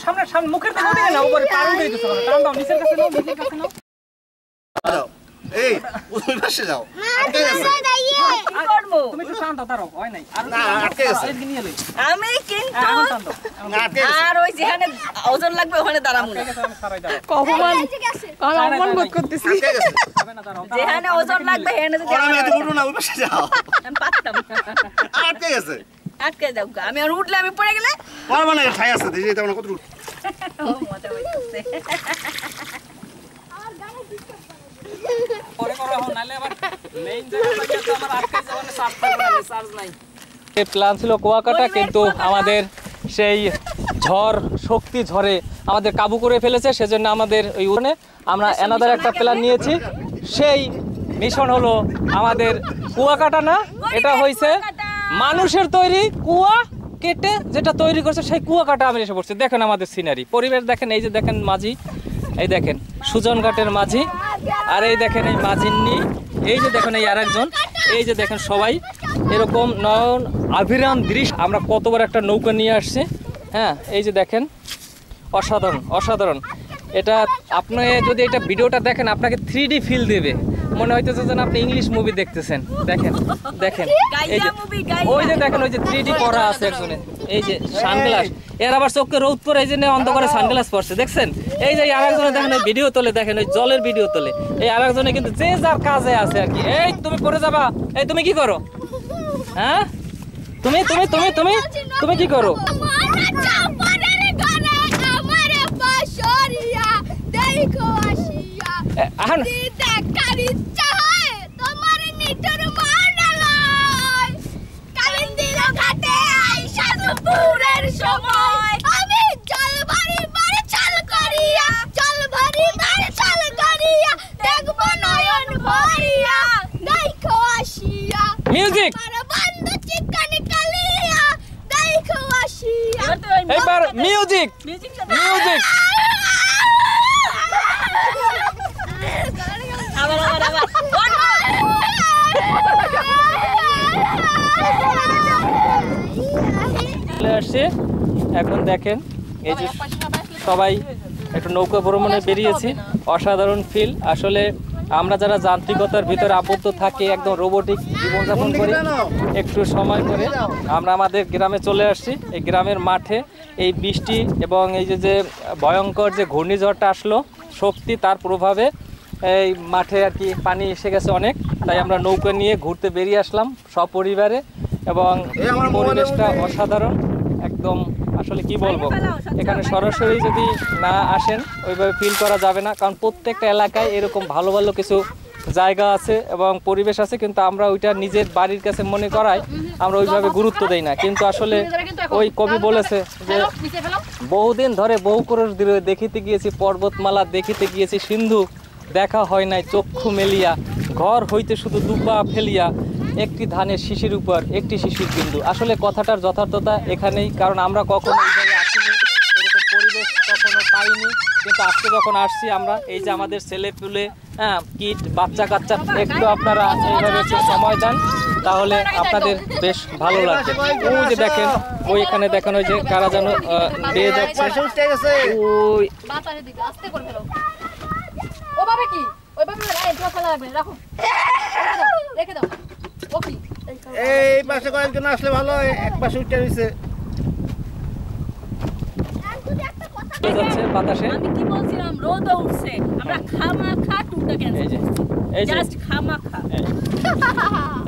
সামনে সামনে মুখের দিকে ওদিকে না উপরে পারুন দিতেছ না টান দাও নিচের কাছে নাও নিচের কাছে নাও এই ওই পাশে যাও আটকে গেছে কি করব তুমি একটু টান দাও তারও হয় নাই আর না আটকে গেছে এদিকে নিয়ে লই আমি কিন্তু এখন টান দাও আটকে গেছে আর ওই যেখানে ওজন লাগবে ওখানে দাঁড়াবো না আমি সারাই দাও কখন অপমান বোধ করতেছি আটকে গেছে হবে না দাঁড়াও যেখানে ওজন লাগবে সেখানে যদি ওরা এত উঠো না ওই পাশে যাও আমি পারতাম আটকে গেছে আটকে যাও আমি আর উঠলে আমি পড়ে গেলে আর মানে ঠাই আছে দেখি এটা কত উঠ ও মজা হইছে পরে করো এখন নালে আবার মেইন জায়গা থেকে তো আমার আটকে যাবে না চার্জ থাকবে না চার্জ নাই এই প্ল্যান ছিল কুয়াকাটা কিন্তু আমাদের সেই ঝড় শক্তি ঝড়ে আমাদের কাবু করে ফেলেছে সেজন্য আমাদের ওই উড়নে আমরা অ্যানাদার একটা প্ল্যান নিয়েছি সেই মিশন হলো আমাদের কুয়াকাটা না এটা হইছে মানুষের তৈরি কুয়া কেটে যেটা তৈরি করছে সেই কুয়াকাটা আমি এসে পড়ছি দেখেন আমাদের সিনারি পরিবেশ দেখেন এই যে দেখেন মাঝি এই দেখেন সুজন ঘাটের মাঝি আর এই দেখেন এই মাঝিন্নি এই যে দেখেন এই আরেকজন এই যে দেখেন সবাই এরকম নয়ন আভিরাম দৃশ্য আমরা কতবার একটা নৌকা নিয়ে আসছি হ্যাঁ এই যে দেখেন অসাধারণ অসাধারণ এটা আপনি যদি এটা ভিডিওটা দেখেন আপনাকে 3D ফিল দেবে মনে হইতেছে যেন আপনি ইংলিশ মুভি দেখতেছেন দেখেন দেখেন এই যে ওই যে দেখেন ওই যে 3D করা আছে একজনে এই যে সানগ্লাস এর আবার চোখে রোদ পড়ে এই জন্য অন্ধকারে সানগ্লাস পরছে দেখছেন এই যে আরেকজনে দেখেন ওই ভিডিও তোলে দেখেন ওই জলের ভিডিও তোলে এই আরেকজনে কিন্তু যে যার কাজে আছে আর কি এই তুমি পড়ে যাবা এই তুমি কি করো হ্যাঁ তুমি তুমি তুমি তুমি তুমি কি করো এখন মিউজিক এবার মিউজিক মিউজিক চলে আসছে এখন দেখেন এই যে সবাই একটু নৌকা ভ্রমণে বেরিয়েছি অসাধারণ ফিল আসলে আমরা যারা যান্ত্রিকতার ভিতরে আবদ্ধ থাকি একদম রোবোটিক জীবনযাপন করি একটু সময় করে আমরা আমাদের গ্রামে চলে আসছি এই গ্রামের মাঠে এই বৃষ্টি এবং এই যে ভয়ঙ্কর যে ঘূর্ণিঝড়টা আসলো শক্তি তার প্রভাবে এই মাঠে আর কি পানি এসে গেছে অনেক তাই আমরা নৌকা নিয়ে ঘুরতে বেরিয়ে আসলাম সপরিবারে এবং পরিবেশটা অসাধারণ একদম আসলে কি বলবো এখানে সরাসরি যদি না আসেন ওইভাবে ফিল করা যাবে না কারণ প্রত্যেকটা এলাকায় এরকম ভালো ভালো কিছু জায়গা আছে এবং পরিবেশ আছে কিন্তু আমরা ওইটা নিজের বাড়ির কাছে মনে করায় আমরা ওইভাবে গুরুত্ব দেই না কিন্তু আসলে ওই কবি বলেছে যে বহুদিন ধরে বহু ক্রোশ দূরে দেখিতে গিয়েছি পর্বতমালা দেখিতে গিয়েছি সিন্ধু দেখা হয় নাই চক্ষু মেলিয়া ঘর হইতে শুধু দুপা ফেলিয়া একটি ধানের শিশির উপর একটি শিশির বিন্দু আসলে কথাটার যথার্থতা এখানেই কারণ আমরা কখনো এইভাবে আসিনি এরকম পরিবেশ কখনো পাইনি কিন্তু আজকে যখন আসছি আমরা এই যে আমাদের ছেলেপুলে হ্যাঁ কিট বাচ্চা কাচ্চা একটু আপনারা এইভাবে একটু সময় দেন তাহলে আপনাদের বেশ ভালো লাগবে ওই যে দেখেন ওইখানে দেখেন ওই যে কারা যেন বেয়ে যাচ্ছে ওই ওভাবে কি ওইভাবে রাখো লাগবে রাখো রেখে দাও ওকে এই পাশে কয়েকজন আসলে ভালো এক পাশে উঠে রইছে যাচ্ছে বাতাসে আমি কি বলছিলাম রোদ উঠছে আমরা খামাখা টুটা ক্যান্সেল এই যে জাস্ট খামাখা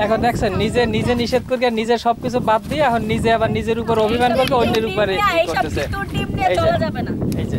এখন দেখছেন নিজে নিজে নিষেধ করে নিজে সবকিছু বাদ দিয়ে এখন নিজে আবার নিজের উপর অভিমান করবে অন্যের উপরে করতেছে টিম নিয়ে চলা যাবে না এই যে